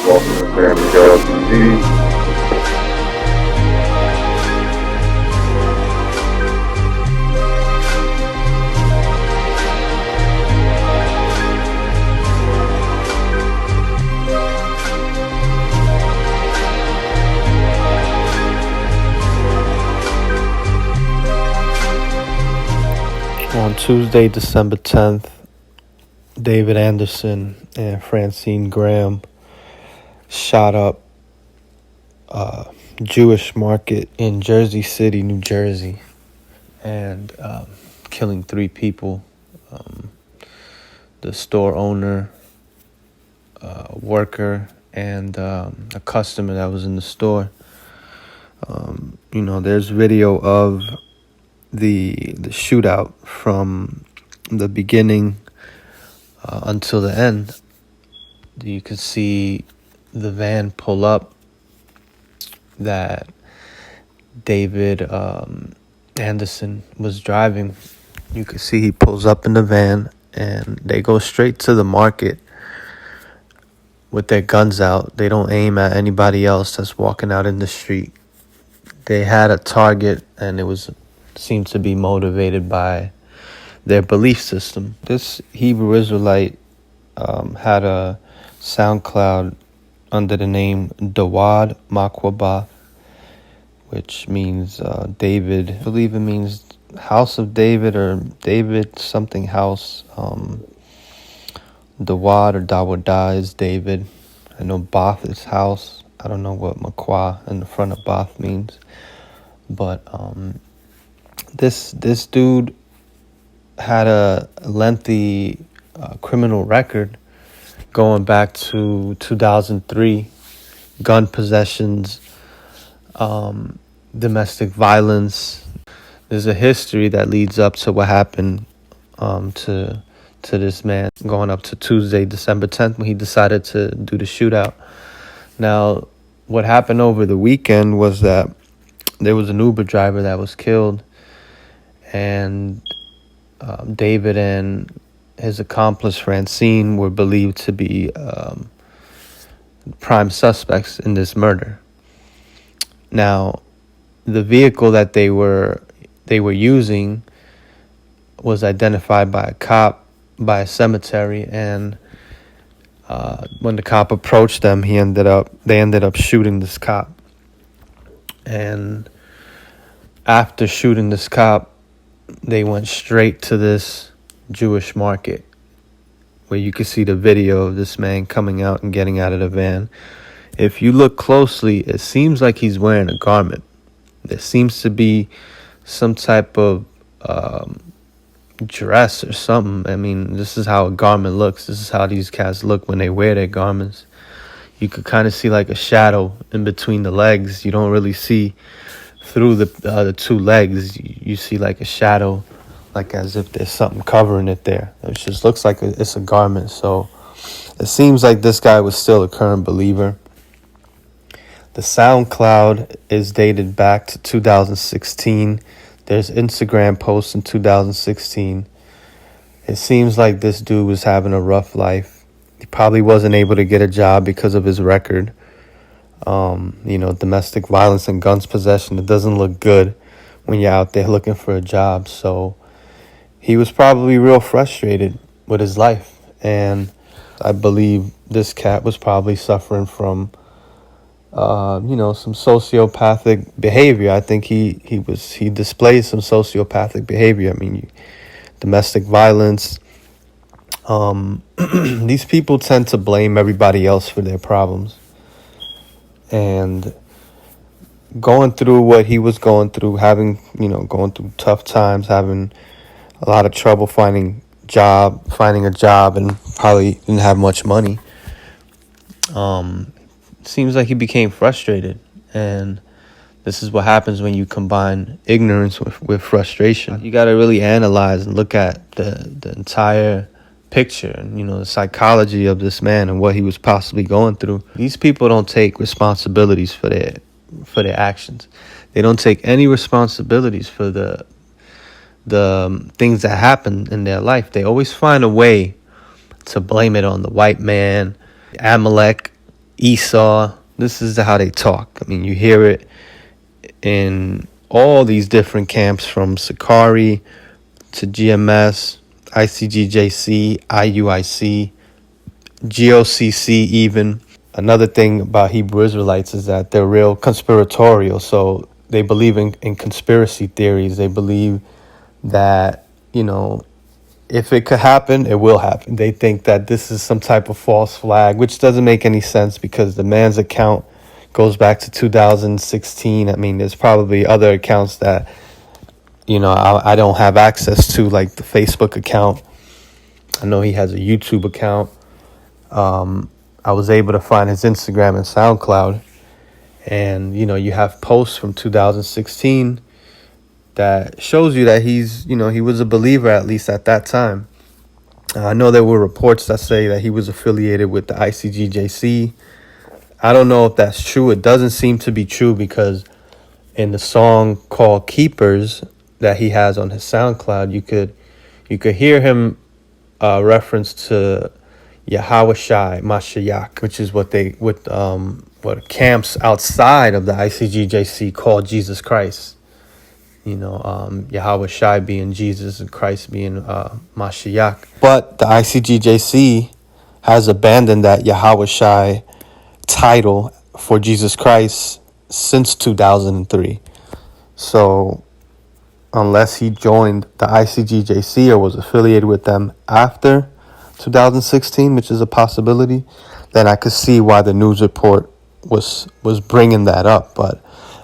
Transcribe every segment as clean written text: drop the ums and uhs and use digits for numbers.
Welcome to San Miguel TV. On Tuesday, December 10th, David Anderson and Francine Graham shot up a Jewish market in Jersey City, New Jersey, and killing 3 people. The store owner, worker, and a customer that was in the store. There's video of the shootout from the beginning until the end. You could see the van pull up that David Anderson was driving. You could see he pulls up in the van and they go straight to the market with their guns out. They don't aim at anybody else that's walking out in the street. They had a target, and it seemed to be motivated by their belief system. This Hebrew Israelite had a SoundCloud under the name Dawad Makwabah, which means David. I believe it means House of David or David something house. Dawad or Dawadah is David. I know Bath is house. I don't know what Makwa in the front of Bath means. But this dude had a lengthy criminal record going back to 2003, gun possessions, domestic violence. There's a history that leads up to what happened to this man going up to Tuesday, December 10th, when he decided to do the shootout. Now, what happened over the weekend was that there was an Uber driver that was killed, and David and his accomplice Francine were believed to be prime suspects in this murder. Now, the vehicle that they were using was identified by a cop by a cemetery, and when the cop approached them, they ended up shooting this cop. And after shooting this cop, they went straight to this Jewish market, where you could see the video of this man coming out and getting out of the van. If you look closely, it seems like he's wearing a garment. There seems to be some type of dress or something. I mean, this is how a garment looks. This is how these cats look when they wear their garments. You could kind of see like a shadow in between the legs. You don't really see through the 2 legs. You see like a shadow, like as if there's something covering it there. It just looks like it's a garment. So it seems like this guy was still a current believer. The SoundCloud is dated back to 2016. There's Instagram posts in 2016. It seems like this dude was having a rough life. He probably wasn't able to get a job because of his record. Domestic violence and guns possession, it doesn't look good when you're out there looking for a job. So he was probably real frustrated with his life. And I believe this cat was probably suffering from, some sociopathic behavior. I think he displayed some sociopathic behavior. I mean, domestic violence. These people tend to blame everybody else for their problems. And going through what he was going through, going through tough times, having a lot of trouble finding a job, and probably didn't have much money. Seems like he became frustrated, and this is what happens when you combine ignorance with frustration. You got to really analyze and look at the entire picture and, the psychology of this man and what he was possibly going through. These people don't take responsibilities for their actions. They don't take any responsibilities for the things that happen in their life. They always find a way to blame it on the white man, Amalek, Esau. This is how they talk. I mean, you hear it in all these different camps, from Sakari to GMS, ICGJC, IUIC, GOCC even. Another thing about Hebrew Israelites is that they're real conspiratorial. So they believe in conspiracy theories. They believe that, if it could happen, it will happen. They think that this is some type of false flag, which doesn't make any sense because the man's account goes back to 2016. I mean, there's probably other accounts that, I don't have access to, like the Facebook account. I know he has a YouTube account. I was able to find his Instagram and SoundCloud. And, you have posts from 2016 that shows you that he's, he was a believer, at least at that time. I know there were reports that say that he was affiliated with the ICGJC. I don't know if that's true. It doesn't seem to be true because in the song called Keepers that he has on his SoundCloud, you could hear him reference to Yahweh Shai Mashiach, which is what camps outside of the ICGJC call Jesus Christ. Yahweh Shai being Jesus and Christ being Mashiach. But the ICGJC has abandoned that Yahweh Shai title for Jesus Christ since 2003. So unless he joined the ICGJC or was affiliated with them after 2016, which is a possibility, then I could see why the news report was bringing that up. But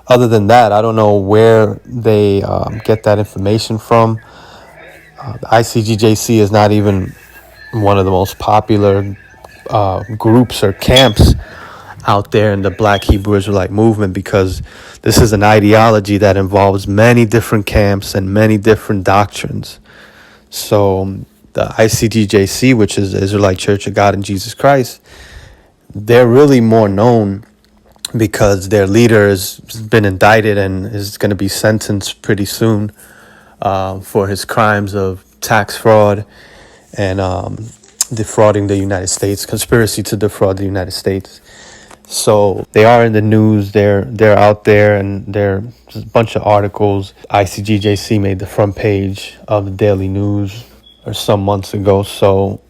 other than that, I don't know where they get that information from. The ICGJC is not even one of the most popular groups or camps out there in the Black Hebrew Israelite movement, because this is an ideology that involves many different camps and many different doctrines. So the ICGJC, which is the Israelite Church of God in Jesus Christ, they're really more known because their leader has been indicted and is going to be sentenced pretty soon for his crimes of tax fraud and defrauding the United States, conspiracy to defraud the United States. So they are in the news. They're out there, and there's a bunch of articles. ICGJC made the front page of the Daily News or some months ago. So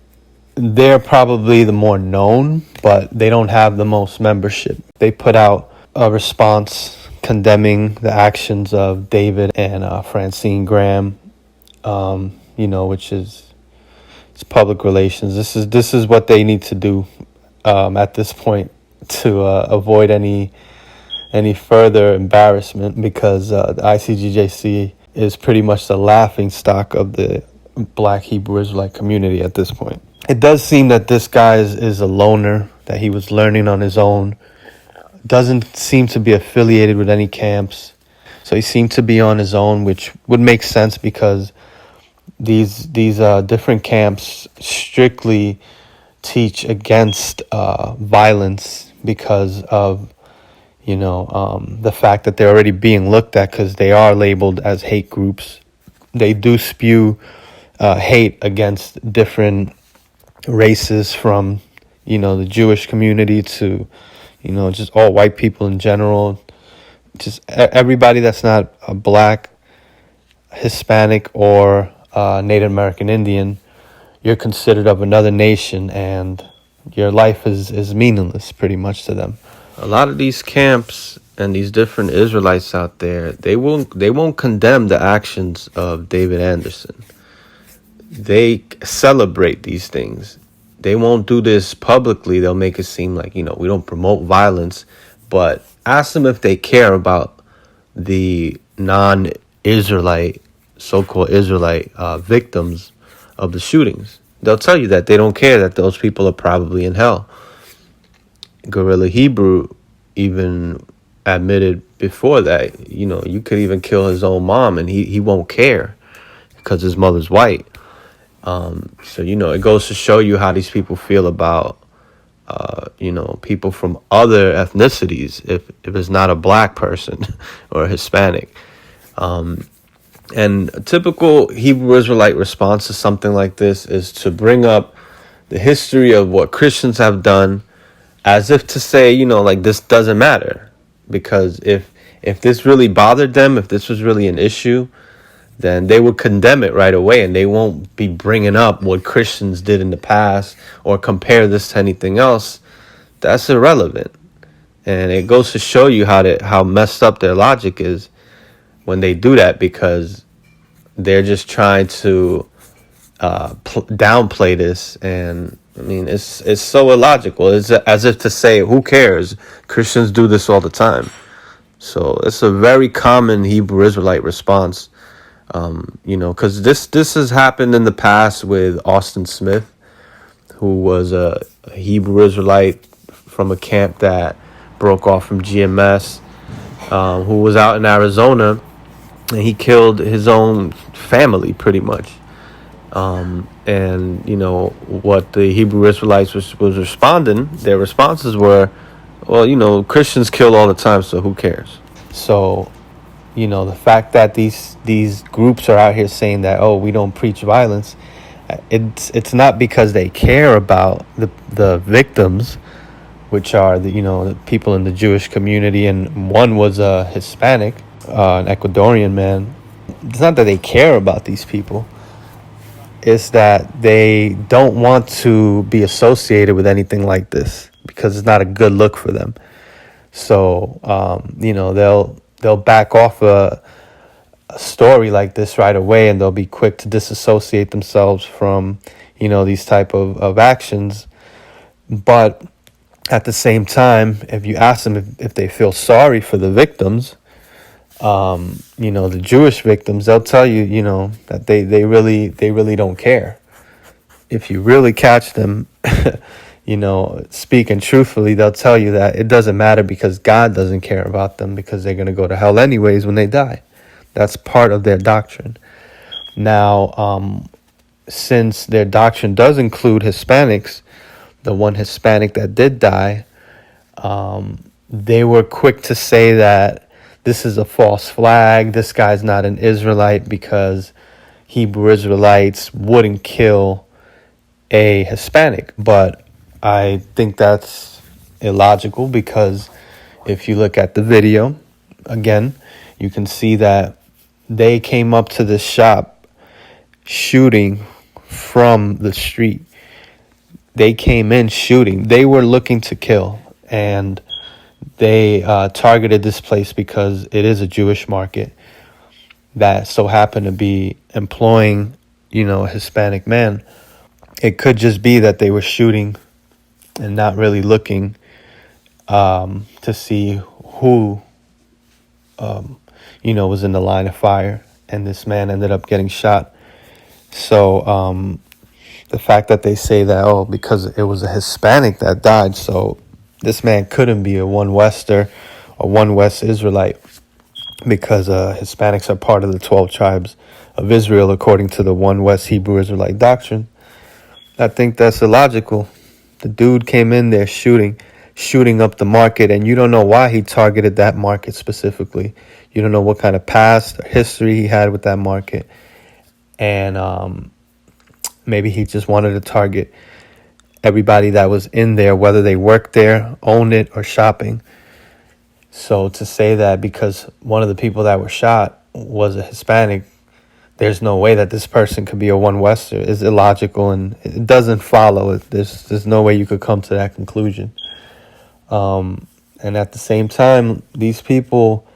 they're probably the more known, but they don't have the most membership. They put out a response condemning the actions of David and Francine Graham, which is it's public relations. This is what they need to do at this point to avoid any further embarrassment, because the ICGJC is pretty much the laughing stock of the Black Hebrew Israelite community at this point. It does seem that this guy is a loner, that he was learning on his own, doesn't seem to be affiliated with any camps. So he seemed to be on his own, which would make sense because these different camps strictly teach against violence because of the fact that they're already being looked at, because they are labeled as hate groups. They do spew hate against different races, from the Jewish community to just all white people in general, just everybody that's not a Black, Hispanic, or Native American Indian. You're considered of another nation, and your life is meaningless pretty much to them. A lot of these camps and these different Israelites out there, they won't condemn the actions of David Anderson. They celebrate these things. They won't do this publicly. They'll make it seem like, we don't promote violence, but ask them if they care about the non-Israelite, so-called Israelite victims of the shootings. They'll tell you that they don't care, that those people are probably in hell. Guerrilla Hebrew even admitted before that, you could even kill his own mom and he won't care because his mother's white. So, it goes to show you how these people feel about, people from other ethnicities, if it's not a Black person or a Hispanic. And a typical Hebrew Israelite response to something like this is to bring up the history of what Christians have done, as if to say, like, this doesn't matter. Because if this really bothered them, if this was really an issue, then they would condemn it right away, and they won't be bringing up what Christians did in the past or compare this to anything else. That's irrelevant. And it goes to show you how messed up their logic is when they do that, because they're just trying to downplay this. And I mean, it's so illogical. It's as if to say, who cares? Christians do this all the time. So it's a very common Hebrew Israelite response, because this has happened in the past with Austin Smith, who was a Hebrew Israelite from a camp that broke off from GMS, who was out in Arizona, and he killed his own family pretty much. And what the Hebrew Israelites was responding, their responses were, well, Christians kill all the time, so who cares? So, the fact that these groups are out here saying that, oh, we don't preach violence, it's not because they care about the victims, which are the people in the Jewish community, and one was a Hispanic, an Ecuadorian man. It's not that they care about these people. It's that they don't want to be associated with anything like this because it's not a good look for them. So, they'll back off a story like this right away, and they'll be quick to disassociate themselves from, these type of actions. But at the same time, if you ask them if they feel sorry for the victims, the Jewish victims, they'll tell you, that they really don't care. If you really catch them, speaking truthfully, they'll tell you that it doesn't matter because God doesn't care about them, because they're going to go to hell anyways when they die. That's part of their doctrine. Now, since their doctrine does include Hispanics, the one Hispanic that did die, they were quick to say that this is a false flag. This guy's not an Israelite because Hebrew Israelites wouldn't kill a Hispanic. But I think that's illogical, because if you look at the video, again, you can see that they came up to this shop shooting from the street. They came in shooting. They were looking to kill, and they targeted this place because it is a Jewish market that so happened to be employing, a Hispanic man. It could just be that they were shooting and not really looking to see who, was in the line of fire, and this man ended up getting shot. So the fact that they say that, because it was a Hispanic that died, so this man couldn't be a one Wester or one West Israelite, because Hispanics are part of the 12 tribes of Israel according to the one West Hebrew Israelite doctrine. I think that's illogical. The dude came in there shooting up the market, and you don't know why he targeted that market specifically. You don't know what kind of past or history he had with that market. And maybe he just wanted to target everybody that was in there, whether they worked there, owned it, or shopping. So to say that because one of the people that were shot was a Hispanic, there's no way that this person could be a one Wester is illogical, and it doesn't follow. There's no way you could come to that conclusion. And at the same time, these people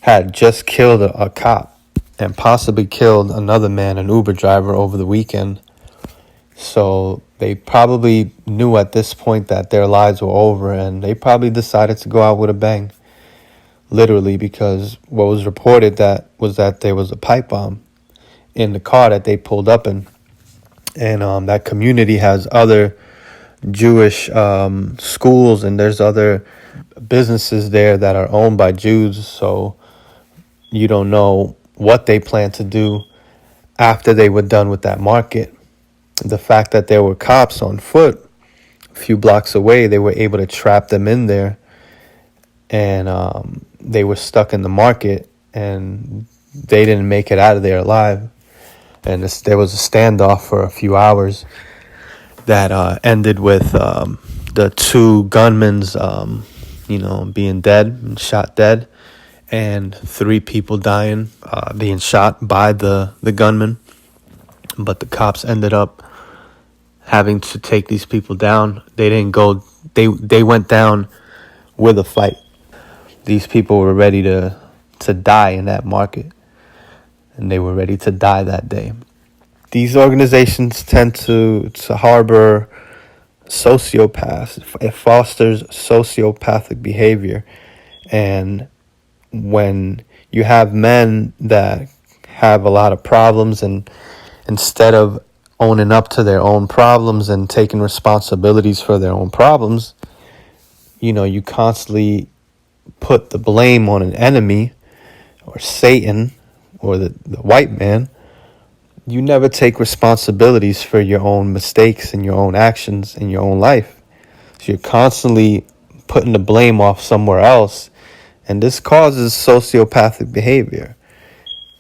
had just killed a cop and possibly killed another man, an Uber driver, over the weekend. So they probably knew at this point that their lives were over, and they probably decided to go out with a bang. Literally, because what was reported was that there was a pipe bomb in the car that they pulled up in. And that community has other Jewish schools, and there's other businesses there that are owned by Jews. So you don't know what they plan to do after they were done with that market. The fact that there were cops on foot a few blocks away, they were able to trap them in there, and they were stuck in the market, and they didn't make it out of there alive. And there was a standoff for a few hours that ended with the two gunmen's, being dead, shot dead, and 3 people dying, being shot by the gunman. But the cops ended up having to take these people down. They didn't go. They went down with a fight. These people were ready to die in that market, and they were ready to die that day. These organizations tend to harbor sociopaths. It fosters sociopathic behavior. And when you have men that have a lot of problems, and instead of owning up to their own problems and taking responsibilities for their own problems, you constantly put the blame on an enemy or Satan or the white man. You never take responsibilities for your own mistakes and your own actions in your own life. So you're constantly putting the blame off somewhere else, and this causes sociopathic behavior.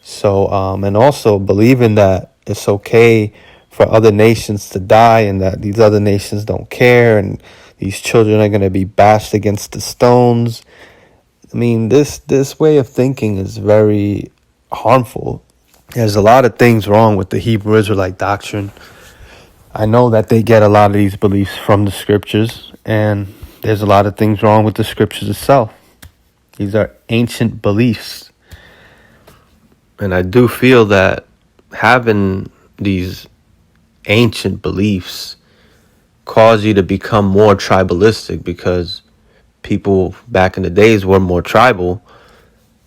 So, and also believing that it's okay for other nations to die and that these other nations don't care and these children are going to be bashed against the stones. I mean, this way of thinking is very harmful. There's a lot of things wrong with the Hebrew Israelite doctrine. I know that they get a lot of these beliefs from the scriptures, and there's a lot of things wrong with the scriptures itself. These are ancient beliefs. And I do feel that having these ancient beliefs cause you to become more tribalistic, because people back in the days were more tribal.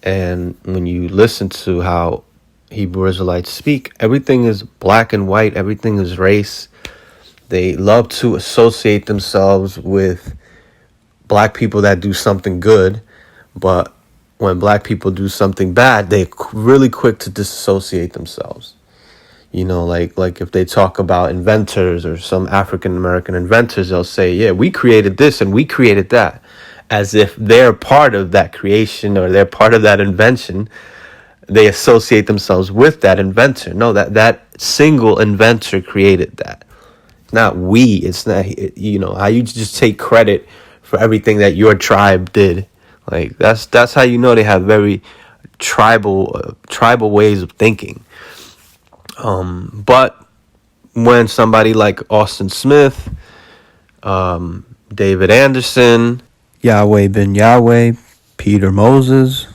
And when you listen to how Hebrew Israelites speak, everything is black and white. Everything is race. They love to associate themselves with black people that do something good, but when black people do something bad, they're really quick to disassociate themselves. Like if they talk about inventors or some African American inventors, they'll say, yeah, we created this and we created that, as if they're part of that creation or they're part of that invention. They associate themselves with that inventor. No, that single inventor created that. Not we. It's not, how you just take credit for everything that your tribe did. Like that's how they have very tribal ways of thinking. But when somebody like Austin Smith, David Anderson, Yahweh Ben Yahweh, Peter Moses,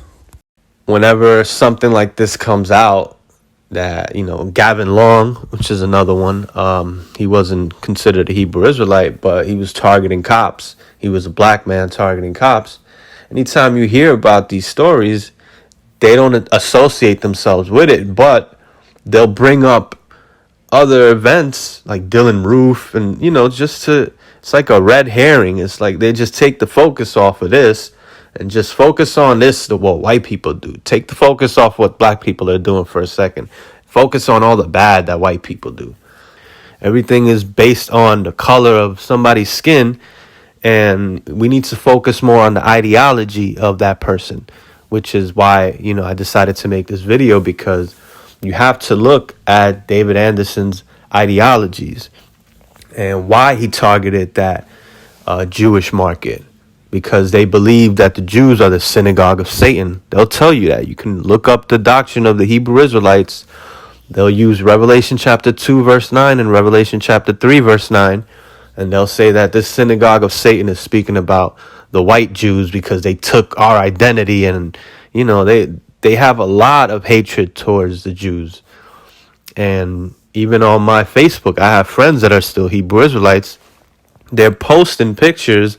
whenever something like this comes out, that, Gavin Long, which is another one, he wasn't considered a Hebrew Israelite, but he was targeting cops. He was a black man targeting cops. Anytime you hear about these stories, they don't associate themselves with it, but they'll bring up other events like Dylan Roof and, it's like a red herring. It's like they just take the focus off of this and just focus on this, what white people do. Take the focus off what black people are doing for a second. Focus on all the bad that white people do. Everything is based on the color of somebody's skin, and we need to focus more on the ideology of that person, which is why, I decided to make this video, because you have to look at David Anderson's ideologies and why he targeted that Jewish market. Because they believe that the Jews are the synagogue of Satan. They'll tell you that. You can look up the doctrine of the Hebrew Israelites. They'll use Revelation chapter 2 verse 9 and Revelation chapter 3 verse 9. And they'll say that this synagogue of Satan is speaking about the white Jews because they took our identity. And, they have a lot of hatred towards the Jews. And even on my Facebook, I have friends that are still Hebrew Israelites. They're posting pictures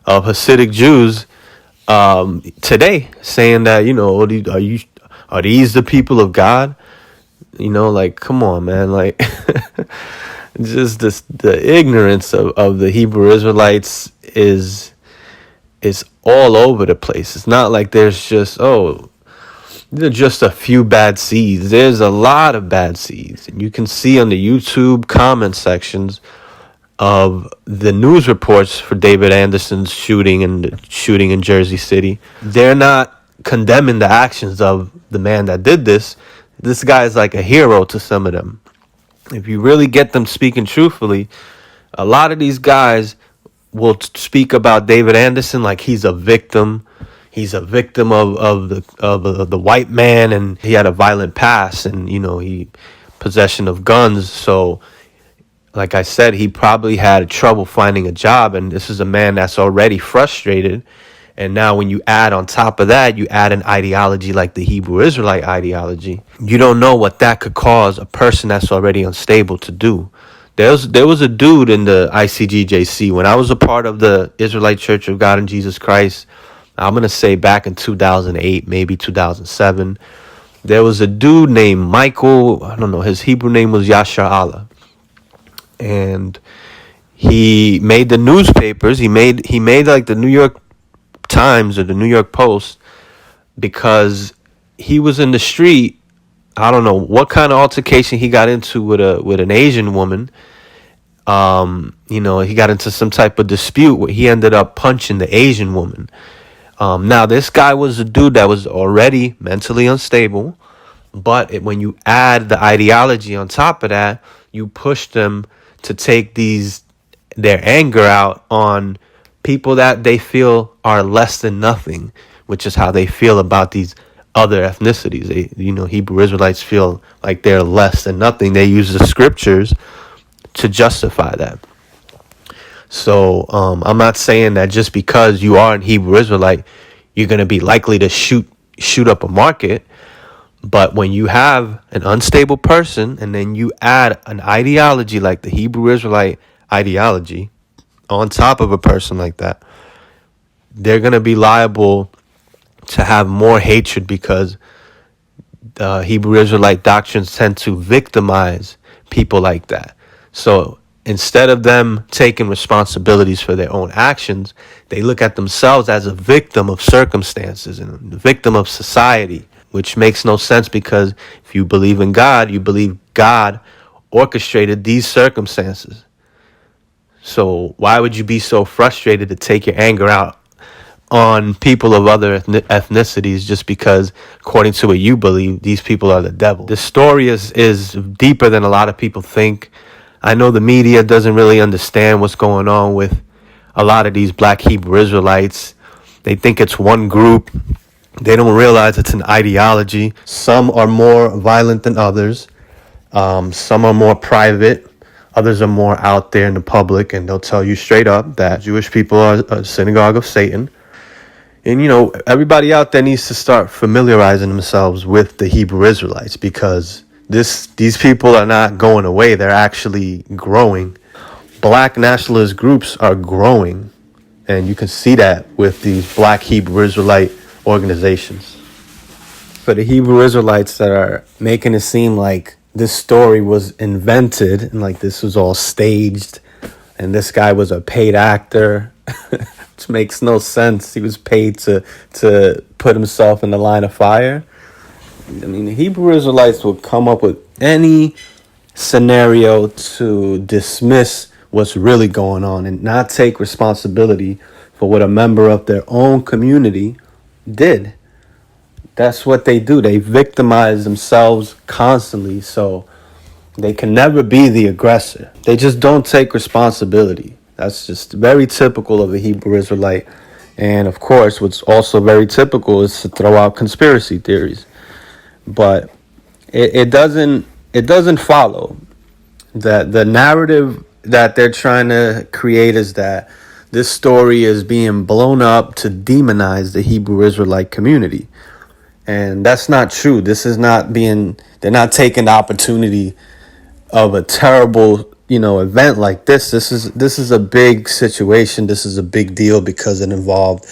of Hasidic Jews today, saying that, are these the people of God? Like, come on, man. Like, just the ignorance of the Hebrew Israelites is all over the place. It's not like there's just just a few bad seeds. There's a lot of bad seeds, and you can see on the YouTube comment sections of the news reports for David Anderson's shooting and the shooting in Jersey City. They're not condemning the actions of the man that did this. This guy is like a hero to some of them. If you really get them speaking truthfully, a lot of these guys will speak about David Anderson like he's a victim. He's a victim of the white man, and he had a violent past, and he possession of guns. So, like I said, he probably had trouble finding a job, and this is a man that's already frustrated. And now when you add on top of that, you add an ideology like the Hebrew Israelite ideology, you don't know what that could cause a person that's already unstable to do. There was a dude in the ICGJC when I was a part of the Israelite Church of God in Jesus Christ. I'm going to say back in 2008, maybe 2007. There was a dude named Michael. I don't know. His Hebrew name was Yashar Allah. And he made the newspapers. He made like the New York Times or the New York Post because he was in the street. I don't know what kind of altercation he got into with an Asian woman. He got into some type of dispute where he ended up punching the Asian woman. Now this guy was a dude that was already mentally unstable, but when you add the ideology on top of that, you push them to take their anger out on people that they feel are less than nothing, which is how they feel about these other ethnicities. Hebrew Israelites feel like they're less than nothing. They use the scriptures to justify that. So I'm not saying that just because you are a Hebrew Israelite, you're going to be likely to shoot up a market. But when you have an unstable person and then you add an ideology like the Hebrew Israelite ideology on top of a person like that, they're going to be liable to have more hatred because Hebrew Israelite doctrines tend to victimize people like that. So instead of them taking responsibilities for their own actions, they look at themselves as a victim of circumstances and a victim of society, which makes no sense because if you believe in God, you believe God orchestrated these circumstances. So why would you be so frustrated to take your anger out on people of other ethnicities just because, according to what you believe, these people are the devil? The story is deeper than a lot of people think. I know the media doesn't really understand what's going on with a lot of these black Hebrew Israelites. They think it's one group. They don't realize it's an ideology. Some are more violent than others. Some are more private. Others are more out there in the public, and they'll tell you straight up that Jewish people are a synagogue of Satan. And, everybody out there needs to start familiarizing themselves with the Hebrew Israelites because these people are not going away. They're actually growing. Black nationalist groups are growing, and you can see that with these black Hebrew Israelite organizations. For the Hebrew Israelites that are making it seem like this story was invented and like this was all staged and this guy was a paid actor, which makes no sense. He was paid to put himself in the line of fire. I mean, the Hebrew Israelites would come up with any scenario to dismiss what's really going on and not take responsibility for what a member of their own community did. That's what they do. They victimize themselves constantly, so they can never be the aggressor. They just don't take responsibility. That's just very typical of a Hebrew Israelite. And of course, what's also very typical is to throw out conspiracy theories. But it doesn't follow that the narrative that they're trying to create is that this story is being blown up to demonize the Hebrew Israelite community. And that's not true. They're not taking the opportunity of a terrible, event like this. This is a big situation. This is a big deal because it involved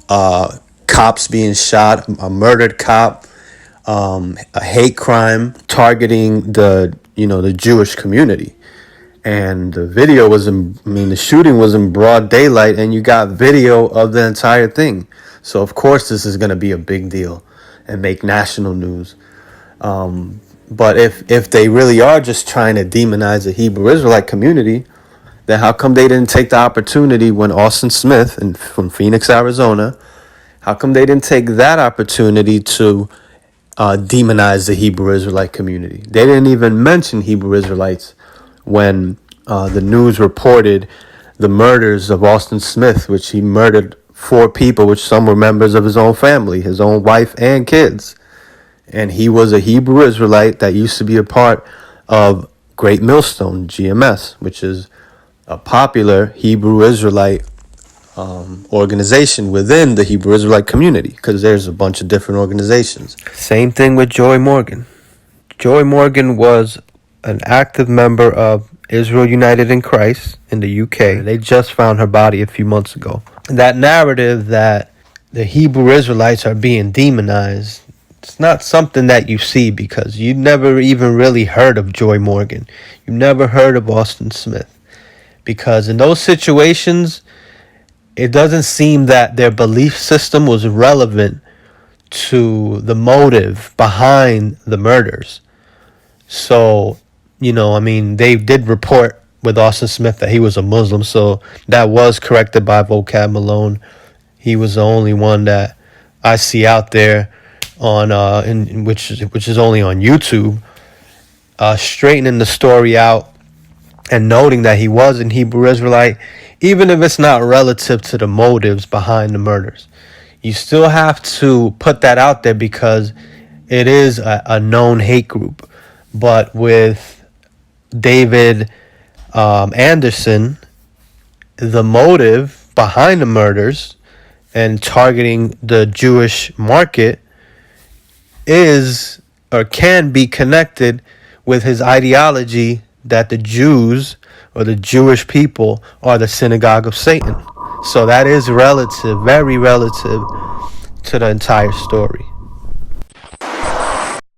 cops being shot, a murdered cop, a hate crime targeting the Jewish community. And the video the shooting was in broad daylight, and you got video of the entire thing. So of course this is going to be a big deal and make national news. But if they really are just trying to demonize the Hebrew Israelite community, then how come they didn't take the opportunity when Austin Smith from Phoenix, Arizona, how come they didn't take that opportunity to demonize the Hebrew Israelite community? They didn't even mention Hebrew Israelites when the news reported the murders of Austin Smith, which he murdered 4 people, which some were members of his own family, his own wife and kids. And he was a Hebrew Israelite that used to be a part of Great Millstone, GMS, which is a popular Hebrew Israelite organization within the Hebrew Israelite community, because there's a bunch of different organizations. Same thing with Joy Morgan. Joy Morgan was an active member of Israel United in Christ in the UK. They just found her body a few months ago. That narrative that the Hebrew Israelites are being demonized, it's not something that you see, because you never even really heard of Joy Morgan. You never heard of Austin Smith. Because in those situations, it doesn't seem that their belief system was relevant to the motive behind the murders. So, they did report with Austin Smith that he was a Muslim, so that was corrected by Vocab Malone. He was the only one that I see out there on which is only on YouTube, straightening the story out and noting that he was an Hebrew Israelite, even if it's not relative to the motives behind the murders. You still have to put that out there because it is a known hate group. But with David Anderson, the motive behind the murders and targeting the Jewish market is or can be connected with his ideology that the Jews or the Jewish people are the synagogue of Satan. So that is relative, very relative to the entire story.